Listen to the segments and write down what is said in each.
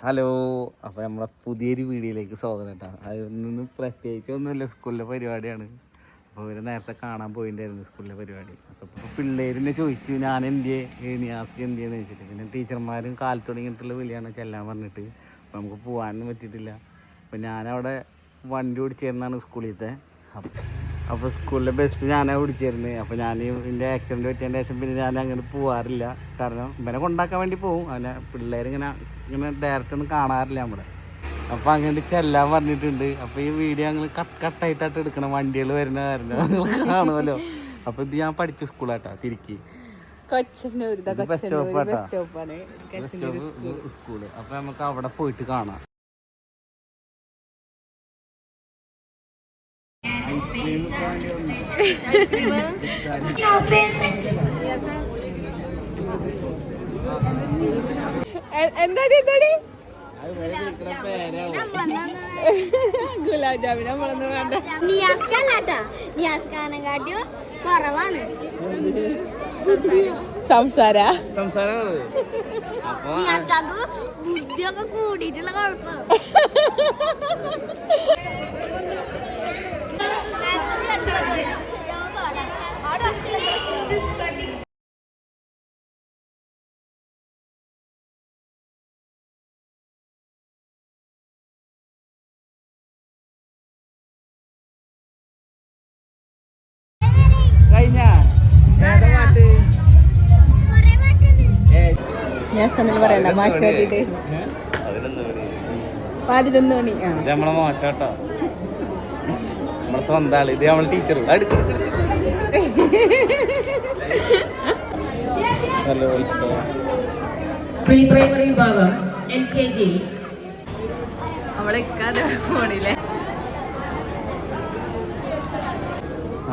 Hello, അപ്പോൾ നമ്മളെ പുതിയൊരു വീഡിയോയിലേക്ക് സ്വാഗതം കേട്ടോ. അതൊന്നും പ്രത്യേകിച്ചൊന്നുമില്ല, സ്കൂളിലെ പരിപാടിയാണ്. അപ്പോൾ ഇവർ നേരത്തെ കാണാൻ പോയിട്ടുണ്ടായിരുന്നു സ്കൂളിലെ പരിപാടി. അപ്പോൾ ഇപ്പോൾ പിള്ളേരെന്നെ ചോദിച്ചു ഞാൻ എന്തിയെ നിയാസ്ക്ക് എന്തിയെന്ന് ചോദിച്ചിട്ട്. പിന്നെ ടീച്ചർമാരും കാലത്ത് തുടങ്ങിയിട്ടുള്ള വിളിയാണ് ചെല്ലാൻ പറഞ്ഞിട്ട്. അപ്പോൾ നമുക്ക് പോകാനൊന്നും പറ്റിയിട്ടില്ല. അപ്പോൾ ഞാനവിടെ വണ്ടി ഓടിച്ചേരുന്നതാണ് സ്കൂളിലത്തെ. അപ്പോൾ സ്കൂളിലെ ബസ് ഞാനാണ് ഓടിച്ചേരുന്നത്. അപ്പോൾ ഞാൻ ഇതിൻ്റെ ആക്സിഡൻറ്റ് പറ്റിയതിൻ്റെ ശേഷം പിന്നെ ഞാൻ അങ്ങനെ പോകാറില്ല. കാരണം ഇവനെ കൊണ്ടാക്കാൻ വേണ്ടി പോകും. അങ്ങനെ പിള്ളേരിങ്ങനെ ഡയറക്റ്റ് ഒന്നും കാണാറില്ല നമ്മുടെ. അപ്പോൾ അങ്ങനെ ചെല്ലാൻ പറഞ്ഞിട്ടുണ്ട്. അപ്പോൾ ഈ വീഡിയോ ഞങ്ങൾ കട്ടായിട്ടായിട്ട് എടുക്കണം, വണ്ടികൾ വരുന്ന കാരണം നിങ്ങൾ കാണുമല്ലോ. അപ്പോൾ ഇത് ഞാൻ പഠിച്ച സ്കൂളാട്ടാ തിരുക്കി ബസ് സ്റ്റോപ്പാണ് സ്കൂള്. അപ്പോൾ നമുക്ക് അവിടെ പോയിട്ട് കാണാം. എന്താടി ഗുലാബ് ജാമിൻ നമ്മളൊന്നും വേണ്ട. കുറവാണ് സംസാര ബുദ്ധിയൊക്കെ കൂടിയിട്ടുള്ള കുഴപ്പം. ഞാൻ സ്വന്തം പറയണ്ട മാഷ് നോക്കിട്ട് 11 മണി. നമ്മളെ മോശം കേട്ടോ, നമ്മളെ സ്വന്തം ആള്. ഇത് നമ്മളെ ടീച്ചർ പ്രീ പ്രൈമറി വിഭാഗം LKG. നമ്മളെ ഫോണിലെ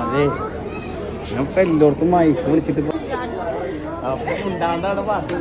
അതെ ഞാൻ ഇപ്പൊ എല്ലായിടത്തും മൈക്ക് വിളിച്ചിട്ട് അപ്പൊ ഉണ്ടാണ്ടാണ് പാട്ട്.